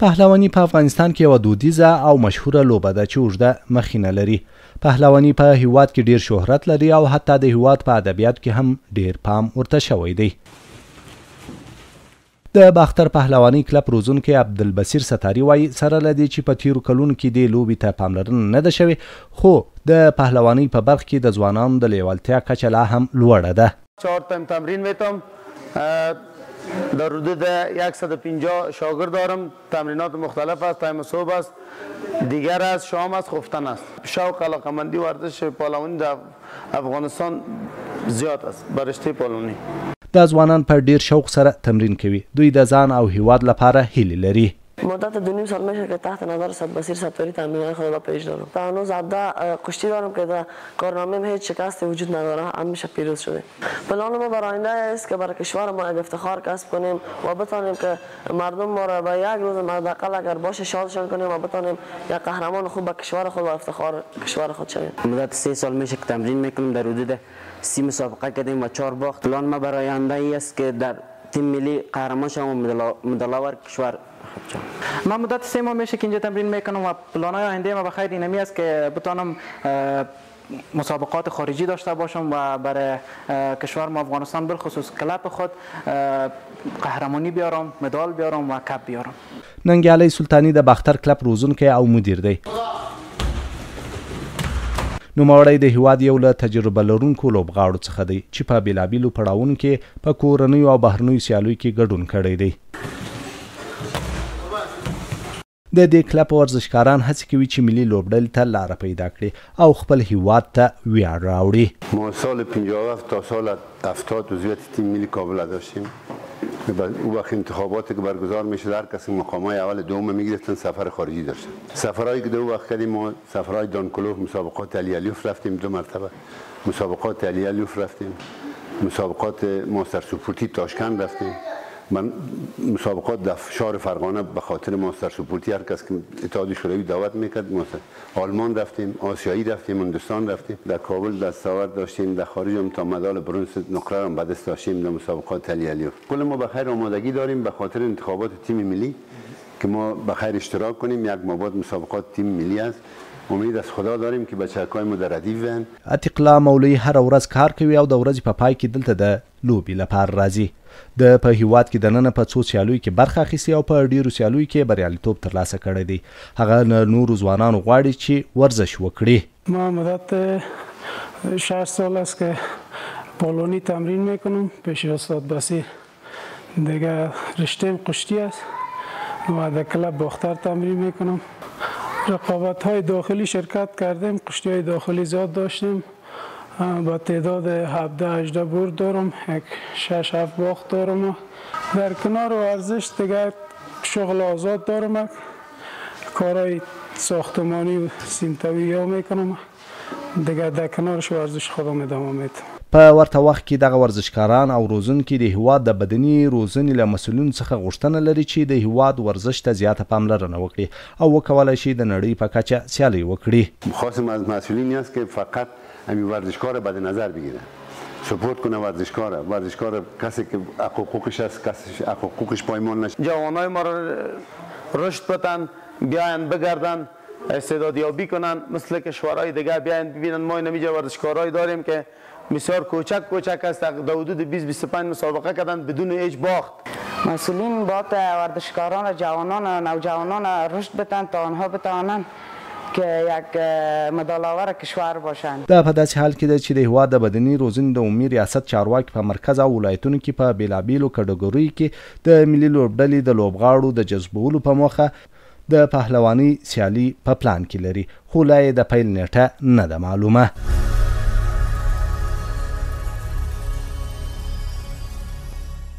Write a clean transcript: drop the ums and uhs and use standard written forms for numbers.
پهلواني په افغانستان کې یوه دودیزه او مشهوره لوبه ده چې اوږده مخینه لري. پهلواني په هیواد کې ډیر شهرت لري او حتی د هیواد په ادبیاتو کې هم ډیر پام ورته شوی دی. د باختر پهلواني کلب روزونکی عبدالبصیر ستاري وایي سره له دې چې په تیرو کلونو کې دې لوبې ته پاملرنه نه ده شوې، خو د پهلواني په برخه کې د ځوانانو د لیوالتیا کچه لا هم لوړه ده. 4 تایم تمرین میتم، در حدود 150 شاگرد دارم. تمرینات مختلف است، تایم صبح است، دیگر است، شام است، خفتن است. شوق علاقمندی ورزش پهلوانی در افغانستان زیاد است بر رشته پهلوانی. دا ځوانان په ډیر شوق سره تمرین کوي. دوی د ځان او هیواد لپاره هیلې لري. مدت 2.5 سال میشه که تحت نظر عبدالبصیر ستاری تمرین خود را پیش دارم. تا هنوز کشتی دارم که در کارنامه هیچ شکستی وجود نداره، همیشه پیروز شده. پلان ما برای آینده است که برای کشور ما یک افتخار کسب کنیم و بتانیم که مردم ما را به یک روز حداقل اگر باشه شادشان کنیم و بتانیم یک قهرمان خوب به کشور خود و افتخار کشور خود شویم. مدت 3 سال میشه که تمرین میکنم، در حدود 30 مسابقه کردیم و 4 باخت. پلان ما برای آینده ای است که در تیم ملی قهرمان شوم و مدال‌آور کشور. من مدت 3 ماه میشه که اینجا تمرین میکنم و پلان‌های آینده ما بخیر اینمی است که بتونم مسابقات خارجی داشته باشم و برای کشور ما افغانستان بالخصوص کلب خود قهرمانی بیارم، مدال بیارم و کپ بیارم. ننګیالی سلطانی د باختر کلب روزونکی او مدیر دی. نوموړی د هیواد یو له تجربه لرونکو لوبغاړو څخه دی چې په بیلابیلو پړاوونو کې په کورنیو او بهرنیو سیالیو کې ګډون کړی دی. د دې کلب ورزشکاران هڅه کوي چې ملي لوبډلې ته لاره پیدا کړي او خپل هیواد ته ویاړ راوړي. ما سال 57 تا سال 70 عضویت تیم ملی کابل داشتیم. او وقت انتخاباتی که برگزار میشد هر کسی مقامای اول دوم میگرفتن، سفر خارجی داشتن. سفرهایی که دو وقت کردیم ما سفرهای دانکلوف، مسابقات علی الیوف رفتیم 2 مرتبه، مسابقات علی الیوف رفتیم، مسابقات ماستر سوپورتی تاشکند رفتیم. من مسابقات در شهر فرغانه به خاطر ماستر سوپورتی هر کس که اتحاد شوروی دعوت میکرد آلمان رفتیم، آسیایی رفتیم، هندوستان رفتیم. در کابل دستاورد داشتیم، در خارج هم تا مدال برنز نقره هم به دست داشتیم در مسابقات علی الیوف. کل ما بخیر آمادگی داریم به خاطر انتخابات تیم ملی که ما بخیر اشتراک کنیم. یک مابعد مسابقات تیم ملی است. امید از خدا داریم که بچه‌های ما در ردیف وین. عتیق الله مولوی هر ورځ کار کوي او د ورځې په پای کې دلته د لوبې لپاره راځي. د په هیواد کې دننه په څو سیالیو کې برخه اخیستې او په ډیرو سیالیو کې بریالیتوب ترلاسه کړی دی. هغه نورو ځوانانو غواړي چې ورزش وکړي. ما مدت 6 سال است که پالونی تمرین میکنم پیش استاد بصیر. دیگه رشته کشتی است و در کلب باختر تمرین میکنم. رقابت های داخلی شرکت کردیم، کشتی های داخلی زیاد داشتیم. با تعداد 17-18 برد دارم، 6-7 باخت دارم. در کنار ورزش دیگر شغل آزاد دارم، کارهای ساختمانی و سیمتوی ها میکنم. دیگر در کنارش ورزش خودم ادامه میدم. په ورته وخت کې دغه ورزشکاران او روزونکي د هیواد د بدني روزنې له مسؤلینو څخه غوښتنه لري چې د هیواد ورزش ته زیاته پاملرنه وکړي او وکولای شي د نړۍ په کچه سیالي وکړي. خواستم از مسئولینی است که فقط همین ورزشکار بد نظر بگیرن، سپورت کنه ورزشکار کسی که حقوقش است، کسی حقوقش پایمال نشه. جوانای ما را رشد بدن، بیاین بگردن، استعدادیابی کنن، مثل کشورهای دیگه بیاین ببینن. ما اینجا ورزشکارایی داریم که بسیار کوچک است، در حدود 20-25 مسابقه کردن بدون هیچ باخت. مسئولین باید ورزشکاران، جوانان، نوجوانان رشد بدن تا آنها بتوانند که یک مدال‌آور کشور باشند. دا په داسې حال کې ده چې د هیواد د بدني روزنې د عمومي ریاست چارواکي په مرکز او ولایتونو کې په بیلابیلو کټګوریو کې د ملي لوبډلې د لوبغاړو د جذبولو په موخه د پهلواني سیالي په پلان کې لري، خو لا یې د پیل نیټه نه ده معلومه.